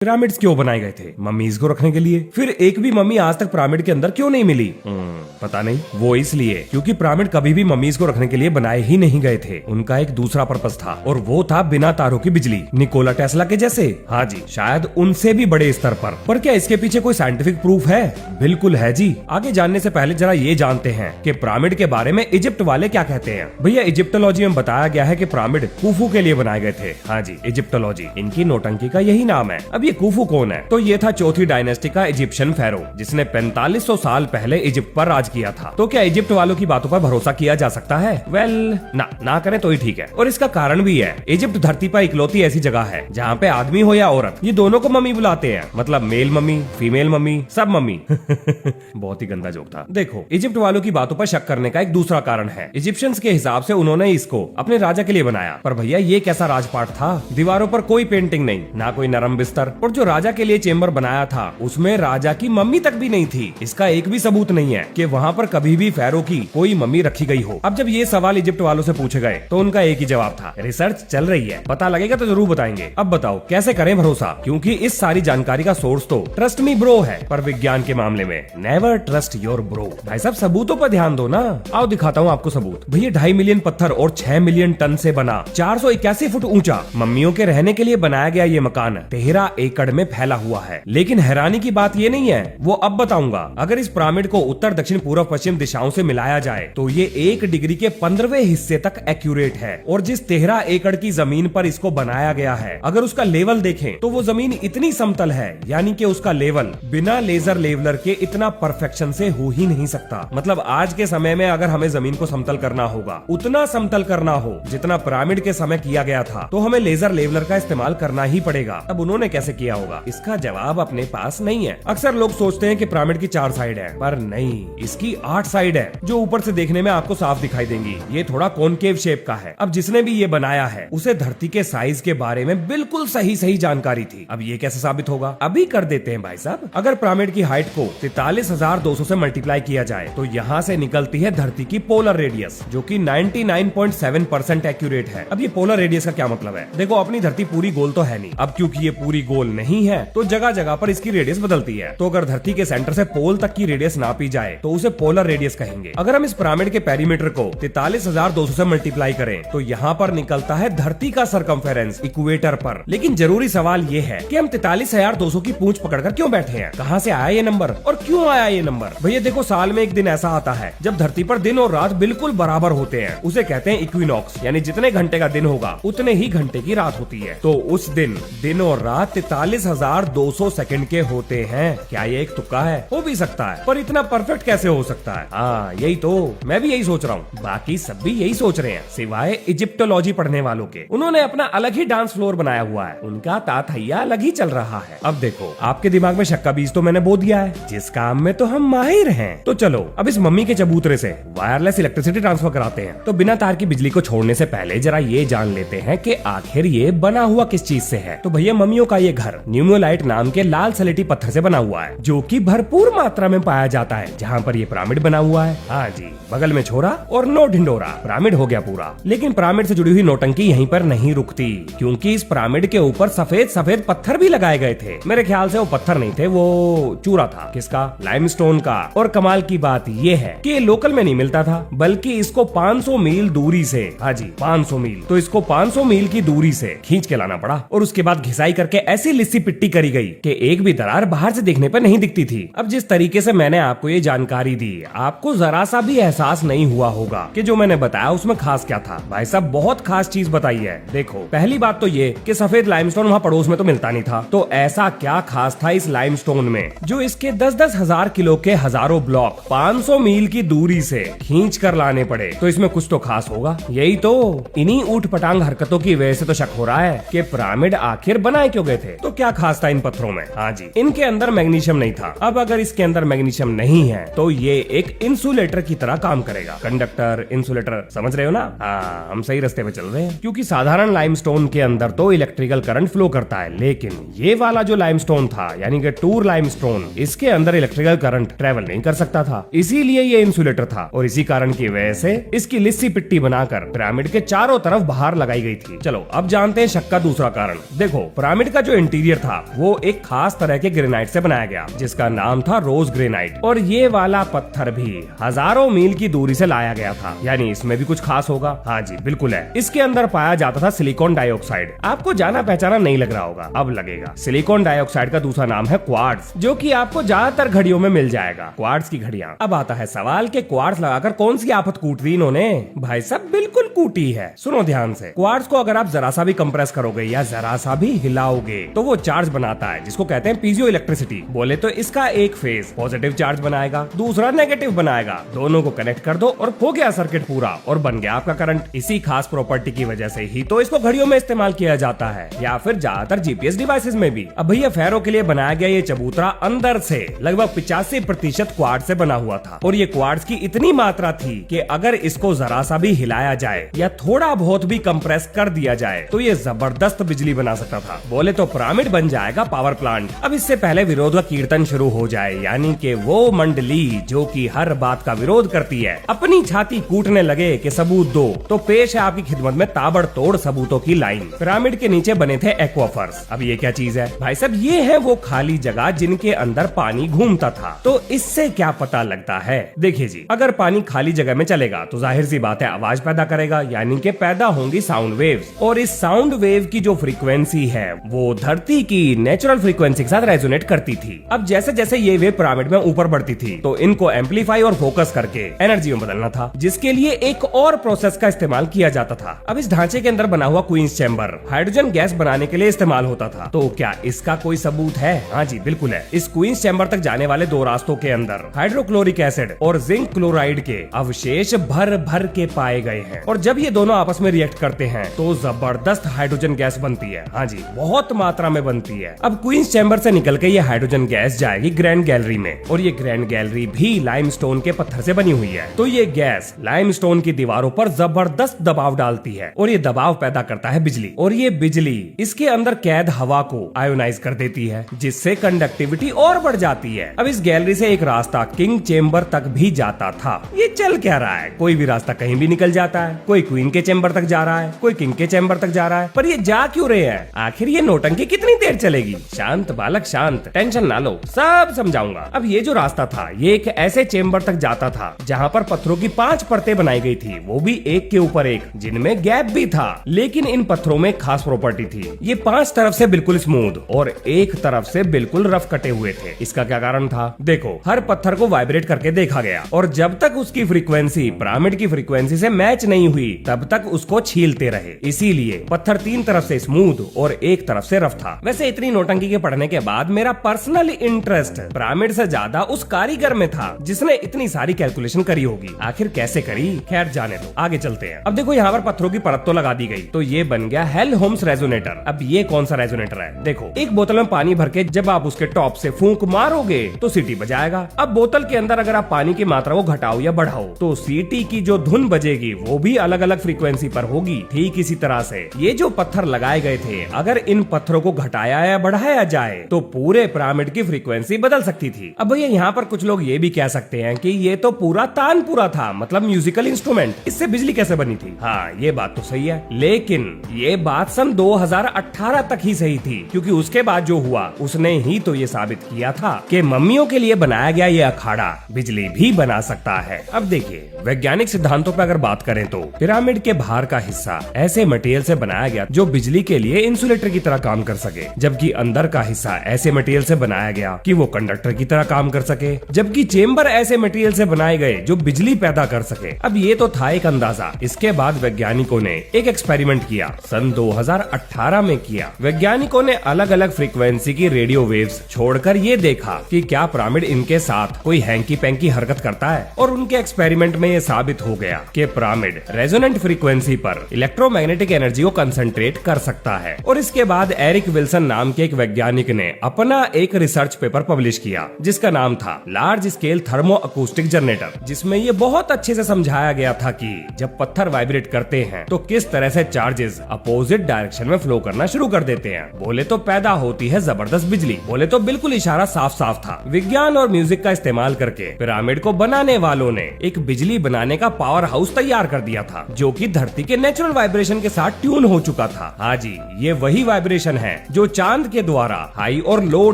Pyramids क्यों बनाए गए थे? मम्मीज को रखने के लिए। फिर एक भी मम्मी आज तक पिरामिड के अंदर क्यों नहीं मिली? पता नहीं। वो इसलिए क्योंकि पिरामिड कभी भी मम्मीज को रखने के लिए बनाए ही नहीं गए थे। उनका एक दूसरा पर्पस था और वो था बिना तारों की बिजली, निकोला टेस्ला के जैसे। हाँ जी, शायद उनसे भी बड़े स्तर पर क्या इसके पीछे कोई साइंटिफिक प्रूफ है? बिल्कुल है जी। आगे जानने से पहले जरा ये जानते हैं कि पिरामिड के बारे में इजिप्ट वाले क्या कहते हैं। भैया इजिप्टोलॉजी में बताया गया है कि पिरामिड कुफू के लिए बनाए गए थे। हाँ जी, इजिप्टोलॉजी, इनकी नौटंकी का यही नाम है। अब ये कुफू कौन है? तो ये था चौथी डायनेस्टी का इजिप्शियन फेरो जिसने 4500 साल पहले इजिप्ट पर राज किया था। तो क्या इजिप्ट वालों की बातों पर भरोसा किया जा सकता है? वेल, ना करें तो ही ठीक है। और इसका कारण भी है। इजिप्ट धरती पर इकलौती ऐसी जगह है जहाँ पे आदमी हो या औरत, ये दोनों को मम्मी बुलाते हैं। मतलब मेल मम्मी, फीमेल मम्मी, सब मम्मी। बहुत ही गंदा जोक था। देखो, इजिप्ट वालों की बातों पर शक करने का एक दूसरा कारण है। इजिप्शियंस के हिसाब से उन्होंने इसको अपने राजा के लिए बनाया। पर भैया ये कैसा राजपाट था? दीवारों पर कोई पेंटिंग नहीं, ना कोई नरम बिस्तर, और जो राजा के लिए चेंबर बनाया था उसमें राजा की मम्मी तक भी नहीं थी। इसका एक भी सबूत नहीं है कि वहाँ पर कभी भी फेरो की कोई मम्मी रखी गई हो। अब जब ये सवाल इजिप्ट वालों से पूछे गए तो उनका एक ही जवाब था, रिसर्च चल रही है, पता लगेगा तो जरूर बताएंगे। अब बताओ कैसे करें भरोसा, क्योंकि इस सारी जानकारी का सोर्स तो ट्रस्ट मी ब्रो है, पर विज्ञान के मामले में नेवर ट्रस्ट योर ब्रो। भाई साहब सबूतों पर ध्यान दो ना। आओ दिखाता हूँ आपको सबूत। भैया 2.5 मिलियन पत्थर और 6 मिलियन टन से बना 481 फुट ऊंचा मम्मियों के रहने के लिए बनाया गया ये मकान 13 एकड़ में फैला हुआ है। लेकिन हैरानी की बात ये नहीं है, वो अब बताऊंगा। अगर इस पिरामिड को उत्तर दक्षिण पूर्व पश्चिम दिशाओं से मिलाया जाए तो ये 1 डिग्री के 15वें हिस्से तक एक्यूरेट है। और जिस 13 एकड़ की जमीन पर इसको बनाया गया है, अगर उसका लेवल देखें तो वो जमीन इतनी समतल है, यानी कि उसका लेवल बिना लेजर लेवलर के इतना परफेक्शन से हो ही नहीं सकता। मतलब आज के समय में अगर हमें जमीन को समतल करना होगा, उतना समतल करना हो जितना पिरामिड के समय किया गया था, तो हमें लेजर लेवलर का इस्तेमाल करना ही पड़ेगा। अब उन्होंने कैसे किया होगा, इसका जवाब अपने पास नहीं है। अक्सर लोग सोचते हैं कि पिरामिड की 4 साइड है, पर नहीं, इसकी 8 साइड है, जो ऊपर से देखने में आपको साफ दिखाई देंगी। ये थोड़ा कॉनकेव शेप का है। अब जिसने भी ये बनाया है उसे धरती के साइज के बारे में बिल्कुल सही जानकारी थी। अब ये कैसे साबित होगा, अभी कर देते हैं भाई साहब। अगर पिरामिड की हाइट को 43,200 से मल्टीप्लाई किया जाए तो यहाँ से निकलती है धरती की पोलर रेडियस, जो कि 99.7% एक्यूरेट है। अब ये पोलर रेडियस का क्या मतलब है? देखो, अपनी धरती पूरी गोल तो है नहीं। अब क्योंकि ये पूरी गोल नहीं है तो जगह जगह पर इसकी रेडियस बदलती है। तो अगर धरती के सेंटर से पोल तक की रेडियस नापी जाए तो उसे पोलर रेडियस कहेंगे। अगर हम इस पिरामिड के पेरीमीटर को 43,200 से मल्टीप्लाई करें तो यहाँ पर निकलता है धरती का सरकमफेरेंस इक्वेटर पर। लेकिन जरूरी सवाल ये है कि हम 43,200 की पूंछ पकड़कर क्यों बैठे हैं? कहाँ से आया ये नंबर और क्यों आया ये नंबर? भैया देखो, साल में एक दिन ऐसा आता है जब धरती पर दिन और रात बिल्कुल बराबर होते हैं। उसे कहते हैं इक्विनॉक्स, यानी जितने घंटे का दिन होगा उतने ही घंटे की रात होती है। तो उस दिन और रात 43,200 सेकंड के होते हैं। क्या ये एक तुक्का है? हो भी सकता है, पर इतना परफेक्ट कैसे हो सकता है? हाँ, यही तो मैं भी यही सोच रहा हूँ। बाकी सब भी यही सोच रहे हैं सिवाय इजिप्टोलॉजी पढ़ने वालों के। उन्होंने अपना अलग ही डांस फ्लोर बनाया हुआ है, उनका ताथैया अलग ही चल रहा है। अब देखो, आपके दिमाग में शक का बीज तो मैंने बो दिया है, जिस काम में तो हम माहिर हैं। तो चलो अब इस मम्मी के चबूतरे से वायरलेस इलेक्ट्रिसिटी ट्रांसफर कराते हैं। तो बिना तार की बिजली को छोड़ने से पहले जरा ये जान लेते हैं कि आखिर ये बना हुआ किस चीज से है। तो भैया मम्मियों का ये घर न्यूमोलाइट नाम के लाल सलेटी पत्थर से बना हुआ है, जो कि भरपूर मात्रा में पाया जाता है जहाँ पर ये पिरामिड बना हुआ है। हाँ जी, बगल में छोरा और नो ढिंडोरा, पिरामिड हो गया पूरा। लेकिन पिरामिड से जुड़ी हुई नौटंकी यहीं पर नहीं रुकती, क्योंकि इस पिरामिड के ऊपर सफेद पत्थर भी लगाए गए थे। मेरे ख्याल से वो पत्थर नहीं थे, वो चूरा था। किसका? लाइमस्टोन का। और कमाल की बात ये है कि लोकल में नहीं मिलता था, बल्कि इसको 500 मील दूरी से, हाँ जी 500 मील, तो इसको 500 मील की दूरी से खींच के लाना पड़ा। और उसके बाद घिसाई करके ऐसी लिस्सी पिट्टी करी गई कि एक भी दरार बाहर से देखने पर नहीं दिखती थी। अब जिस तरीके से मैंने आपको ये जानकारी दी, आपको जरा सा भी एहसास नहीं हुआ होगा कि जो मैंने बताया उसमें खास क्या था। भाई साहब बहुत खास चीज बताई है। देखो, पहली बात तो ये कि सफेद लाइमस्टोन वहाँ पड़ोस में तो मिलता नहीं था। तो ऐसा क्या खास था इस लाइमस्टोन में जो इसके 10-10 हजार किलो के हजारों ब्लॉक 500 मील की दूरी से खींच कर लाने पड़े? तो इसमें कुछ तो खास होगा। यही तो, इन्हीं ऊट पटांग हरकतों की वजह से तो शक हो रहा है कि पिरामिड आखिर बनाए क्यों गए थे। तो क्या खास था इन पत्थरों में? हाँ जी, इनके अंदर मैग्नीशियम नहीं था। अब अगर इसके अंदर मैग्नीशियम नहीं है तो ये एक इंसुलेटर की तरह काम करेगा। कंडक्टर, इंसुलेटर, समझ रहे हो ना? हाँ, हम सही रास्ते पे चल रहे हैं। क्योंकि साधारण लाइमस्टोन के अंदर तो इलेक्ट्रिकल करंट फ्लो करता है, लेकिन ये वाला जो लाइमस्टोन था, यानी कि टूर लाइमस्टोन, इसके अंदर इलेक्ट्रिकल करंट ट्रेवल नहीं कर सकता था। इसीलिए ये इंसुलेटर था और इसी कारण की वजह से इसकी लिस्सी पिट्टी बनाकर पिरामिड के चारों तरफ बाहर लगाई गई थी। चलो अब जानते हैं शक का दूसरा कारण। देखो, पिरामिड का जो इंटीरियर था वो एक खास तरह के ग्रेनाइट से बनाया गया जिसका नाम था रोज ग्रेनाइट। और ये वाला पत्थर भी हजारों मील की दूरी से लाया गया था, यानी इसमें भी कुछ खास होगा। हाँ जी बिल्कुल है। इसके अंदर पाया जाता था सिलिकॉन डाइऑक्साइड। आपको जाना पहचाना नहीं लग रहा होगा, अब लगेगा। सिलिकॉन डाइऑक्साइड का दूसरा नाम है क्वार्ट्ज, जो कि आपको ज्यादातर घड़ियों में मिल जाएगा, क्वार्ट्ज की घड़ियां। अब आता है सवाल कि क्वार्ट्ज लगाकर कौन सी आफत कूट दी इन्होंने। भाई साहब बिल्कुल कूटी है, सुनो ध्यान से। क्वार्ट्ज को अगर आप जरा सा भी कंप्रेस करोगे या जरा सा भी हिलाओगे तो वो चार्ज बनाता है जिसको कहते हैं पीजियो इलेक्ट्रिसिटी। बोले तो इसका एक फेज पॉजिटिव चार्ज बनाएगा, दूसरा नेगेटिव बनाएगा। दोनों को कनेक्ट कर दो और हो गया सर्किट पूरा, और बन गया आपका करंट। इसी खास प्रॉपर्टी की वजह से ही तो इसको घड़ियों में इस्तेमाल किया जाता है, या फिर ज्यादातर जीपीएस डिवाइसेस में भी। अब भैया फेरो के लिए बनाया गया ये चबूतरा अंदर से लगभग 85% क्वार्ट्ज से बना हुआ था, और ये क्वार्ट्ज की इतनी मात्रा थी कि अगर इसको जरा सा भी हिलाया जाए या थोड़ा बहुत भी कंप्रेस कर दिया जाए तो ये जबरदस्त बिजली बना सकता था। बोले तो पिरामिड बन जाएगा पावर प्लांट। अब इससे पहले विरोध का कीर्तन शुरू हो जाए, यानी कि वो मंडली जो कि हर बात का विरोध करती है अपनी छाती कूटने लगे कि सबूत दो, तो पेश है आपकी खिदमत में ताबड़तोड़ सबूतों की लाइन। पिरामिड के नीचे बने थे एक्वाफर्स। अब ये क्या चीज है भाई साहब? ये है वो खाली जगह जिनके अंदर पानी घूमता था। तो इससे क्या पता लगता है? देखिए जी, अगर पानी खाली जगह में चलेगा तो जाहिर सी बात है आवाज पैदा करेगा, यानी कि पैदा होंगी साउंड वेव्स। और इस साउंड वेव की जो फ्रीक्वेंसी है वो धरती की नेचुरल फ्रीक्वेंसी के साथ रेजोनेट करती थी। अब जैसे जैसे ये वेव पिरामिड में ऊपर बढ़ती थी तो इनको एम्पलीफाई और फोकस करके एनर्जी में बदलना था, जिसके लिए एक और प्रोसेस का इस्तेमाल किया जाता था। अब इस ढांचे के अंदर बना हुआ क्वींस चैम्बर हाइड्रोजन गैस बनाने के लिए इस्तेमाल होता था। तो क्या इसका कोई सबूत है? हाँ जी बिल्कुल है। इस क्वींस चैम्बर तक जाने वाले दो रास्तों के अंदर हाइड्रोक्लोरिक एसिड और जिंक क्लोराइड के अवशेष भर भर के पाए गए हैं, और जब ये दोनों आपस में रिएक्ट करते हैं तो जबरदस्त हाइड्रोजन गैस बनती है। हाँ जी, बहुत मात्रा में बनती है। अब क्वींस चैम्बर से निकल के ये हाइड्रोजन गैस जाएगी ग्रैंड गैलरी में, और ये ग्रैंड गैलरी भी लाइमस्टोन के पत्थर से बनी हुई है। तो ये गैस लाइमस्टोन की दीवारों पर जबरदस्त दबाव डालती है, और ये दबाव पैदा करता है बिजली, और ये बिजली इसके अंदर कैद हवा को आयोनाइज कर देती है, जिससे कंडक्टिविटी और बढ़ जाती है। अब इस गैलरी से एक रास्ता किंग चेम्बर तक भी जाता था। ये चल क्या रहा है? कोई भी रास्ता कहीं भी निकल जाता है। कोई क्वीन के चेम्बर तक जा रहा है, कोई किंग के चेम्बर तक जा रहा है, पर ये जा क्यों रहे हैं? आखिर ये नौटंकी कितनी देर चलेगी? शांत बालक शांत, टेंशन ना लो, सब समझाऊंगा। अब ये जो रास्ता था ये एक ऐसे चेम्बर तक जाता था जहाँ पर पत्थरों की 5 परतें बनाई गई थी, वो भी एक के ऊपर एक, जिनमें गैप भी था। लेकिन इन पत्थरों में खास प्रॉपर्टी थी, ये 5 तरफ से बिल्कुल स्मूथ और एक तरफ से बिल्कुल रफ कटे हुए थे। इसका क्या कारण था? देखो, हर पत्थर को वाइब्रेट करके देखा गया, और जब तक उसकी फ्रीक्वेंसी पिरामिड की फ्रीक्वेंसी से मैच नहीं हुई तब तक उसको छीलते रहे। इसीलिए पत्थर 3 तरफ से स्मूथ और एक तरफ से रफ था। वैसे इतनी नौटंकी के पढ़ने के बाद मेरा पर्सनल इंटरेस्ट पिरामिड से ज्यादा उस कारीगर में था जिसने इतनी सारी कैलकुलेशन करी होगी। आखिर कैसे करी? खैर जाने दो, आगे चलते हैं। अब देखो, यहाँ पर पत्थरों की परत तो लगा दी गई, तो ये बन गया हेल्महोल्ट्ज रेजोनेटर। अब ये कौन सा रेजोनेटर है? देखो, एक बोतल में पानी भर के जब आप उसके टॉप से फूंक मारोगे तो सीटी बजाएगा। अब बोतल के अंदर अगर आप पानी की मात्रा को घटाओ या बढ़ाओ तो सीटी की जो धुन बजेगी वो भी अलग अलग फ्रीक्वेंसी पर होगी। ठीक इसी तरह से ये जो पत्थर लगाए गए थे, अगर इन पत्थरों को घटाया या बढ़ाया जाए तो पूरे पिरामिड की फ्रीक्वेंसी बदल सकती थी। अब भैया यहाँ पर कुछ लोग ये भी कह सकते हैं कि ये तो पूरा तानपुरा था, मतलब म्यूजिकल इंस्ट्रूमेंट, इससे बिजली कैसे बनी थी? हाँ, ये बात तो सही है, लेकिन ये बात सन 2018 तक ही सही थी, क्योंकि उसके बाद जो हुआ उसने ही तो ये साबित किया था कि मम्मियों के लिए बनाया गया ये अखाड़ा बिजली भी बना सकता है। अब देखिए, वैज्ञानिक सिद्धांतों पर अगर बात करें तो पिरामिड के बाहर का हिस्सा ऐसे मटेरियल से बनाया गया जो बिजली के लिए इंसुलेटर की तरह काम कर सके, जबकि अंदर का हिस्सा ऐसे मटेरियल से बनाया गया कि वो कंडक्टर की तरह काम कर सके, जबकि चेम्बर ऐसे मटेरियल से बनाए गए जो बिजली पैदा कर सके। अब ये तो था एक अंदाजा। इसके बाद वैज्ञानिकों ने एक एक्सपेरिमेंट किया, सन 2018 में किया। वैज्ञानिकों ने अलग अलग फ्रीक्वेंसी की रेडियो वेव्स छोड़कर ये देखा कि क्या पिरामिड इनके साथ कोई हैंकी पैंकी हरकत करता है, और उनके एक्सपेरिमेंट में ये साबित हो गया कि पिरामिड रेजोनेंट फ्रीक्वेंसी पर इलेक्ट्रोमैग्नेटिक एनर्जी को कंसंट्रेट कर सकता है। और इसके बाद एरिक विल्सन नाम के एक वैज्ञानिक ने अपना एक रिसर्च पेपर पब्लिश किया जिसका नाम था large scale thermo acoustic generator, जिसमें ये बहुत अच्छे से समझाया गया था कि जब पत्थर वाइब्रेट करते हैं तो किस तरह से चार्जेस अपोजिट डायरेक्शन में फ्लो करना शुरू कर देते हैं। बोले तो पैदा होती है जबरदस्त बिजली। बोले तो बिल्कुल इशारा साफ साफ था। विज्ञान और म्यूजिक का इस्तेमाल करके पिरामिड को बनाने वालों ने एक बिजली बनाने का पावर हाउस तैयार कर दिया था, जो कि धरती के नेचुरल वाइब्रेशन के साथ ट्यून हो चुका था। हाँ जी, ये वही वाइब्रेशन है जो चांद के द्वारा हाई और लो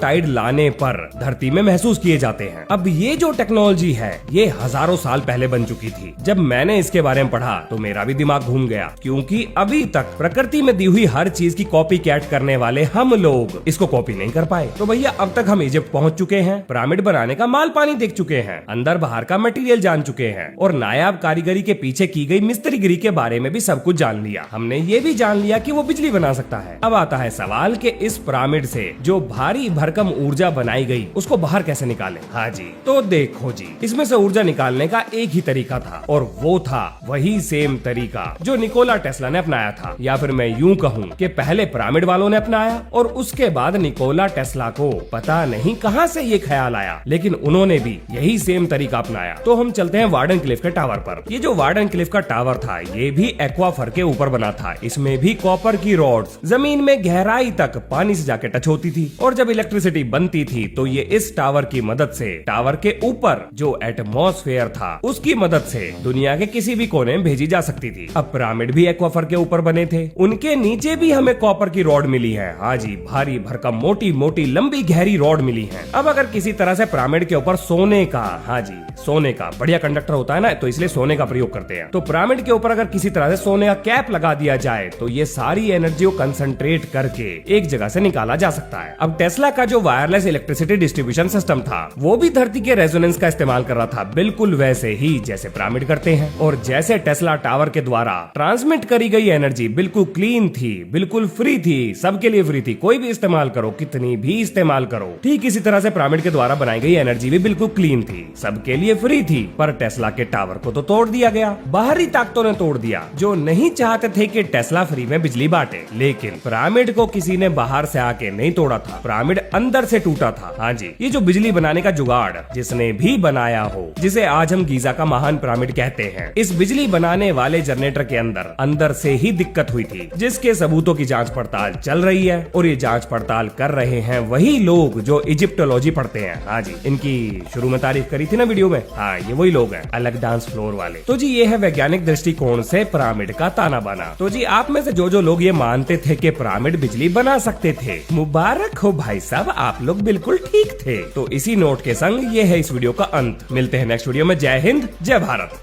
टाइड लाने पर धरती में महसूस किए जाते हैं। अब ये जो टेक्नोलॉजी है ये हजारों साल पहले बन चुकी थी। जब मैंने इसके बारे में पढ़ा तो मेरा भी दिमाग घूम गया, क्योंकि अभी तक प्रकृति में दी हुई हर चीज की कॉपी कैट करने वाले हम लोग इसको कॉपी नहीं कर पाए। तो भैया अब तक हम इजिप्ट पहुंच चुके हैं, पिरामिड बनाने का माल पानी देख चुके हैं, अंदर बाहर का मटेरियल जान चुके हैं और नायाब कारीगरी के पीछे की गई मिस्त्रीगिरी के बारे में भी सब कुछ जान लिया। हमने ये भी जान लिया कि वो बिजली बना सकता है। अब आता है सवाल कि इस पिरामिड से जो भारी भरकम ऊर्जा बनाई गई उसको बाहर कैसे निकालें। हाँ जी, तो देखो जी, इसमें से ऊर्जा निकालने का एक ही तरीका था और वो था वही सेम तरीका जो निकोला टेस्ला ने अपनाया था, या फिर मैं यूं कहूँ कि पहले पिरामिड वालों ने अपनाया और उसके बाद निकोला टेस्ला को पता नहीं कहां से ये ख्याल आया, लेकिन उन्होंने भी यही सेम तरीका अपनाया। तो हम चलते हैं वार्डन क्लिफ के टावर पर। ये जो वार्डन क्लिफ का टावर था ये भी एक्वाफर के ऊपर बना था। इसमें भी कॉपर की रॉड्स जमीन में गहराई तक पानी से जाके टच होती थी और जब इलेक्ट्रिसिटी बनती थी तो ये इस टावर की मदद से टावर के ऊपर जो एटमॉस्फेयर था उसकी मदद से दुनिया के किसी भी कोने में भेजी जा सकती थी। अब पिरामिड भी एक्वाफर के ऊपर बने थे, उनके नीचे भी हमें कॉपर की रॉड मिली है। हाँ जी, भारी भरकम मोटी मोटी लंबी गहरी रॉड मिली है। अब अगर किसी तरह से पिरामिड के ऊपर सोने का, हाँ जी सोने का बढ़िया कंडक्टर होता है ना, तो इसलिए सोने का प्रयोग करते हैं। तो पिरामिड के ऊपर अगर किसी तरह से सोने का कैप लगा दिया जाए तो ये सारी एनर्जी को कंसंट्रेट करके एक जगह से निकाला जा सकता है। अब टेस्ला का जो वायरलेस इलेक्ट्रिसिटी डिस्ट्रीब्यूशन सिस्टम था वो भी धरती के रेजोनेंस का इस्तेमाल कर रहा था, बिल्कुल वैसे ही जैसे पिरामिड करते हैं। और जैसे टेस्ला टावर के द्वारा ट्रांसमिट करी गई एनर्जी बिल्कुल क्लीन थी, बिल्कुल फ्री थी, सबके लिए फ्री थी, कोई भी इस्तेमाल करो, कितनी भी इस्तेमाल करो, ठीक इसी तरह से पिरामिड के द्वारा बनाई गई एनर्जी भी बिल्कुल क्लीन थी, सबके लिए फ्री थी। पर टेस्ला के टावर को तो तोड़ दिया गया, बाहरी ताकतों ने तोड़ दिया जो नहीं चाहते थे कि टेस्ला फ्री में बिजली बांटे। लेकिन पिरामिड को किसी ने बाहर से आके नहीं तोड़ा था, पिरामिड अंदर से टूटा था। हाँ जी, ये जो बिजली बनाने का जुगाड़ जिसने भी बनाया हो, जिसे आज हम गीजा का महान पिरामिड कहते हैं, इस बिजली बनाने वाले जनरेटर के अंदर से ही दिक्कत हुई थी, जिसके सबूतों की जांच पड़ताल चल रही है। और ये जांच पड़ताल कर रहे हैं वही लोग जो इजिप्टोलॉजी पढ़ते हैं। हाँ जी, इनकी शुरू में तारीफ करी थी ना वीडियो में, हाँ ये वही लोग हैं, अलग डांस फ्लोर वाले। तो जी ये है वैज्ञानिक दृष्टिकोण से पिरामिड का ताना बाना। तो जी आप में से जो लोग ये मानते थे कि पिरामिड बिजली बना सकते थे, मुबारक हो भाई साहब, आप लोग बिल्कुल ठीक थे। तो इसी नोट के संग ये है इस वीडियो का अंत। मिलते हैं नेक्स्ट वीडियो में। जय हिंद, जय भारत।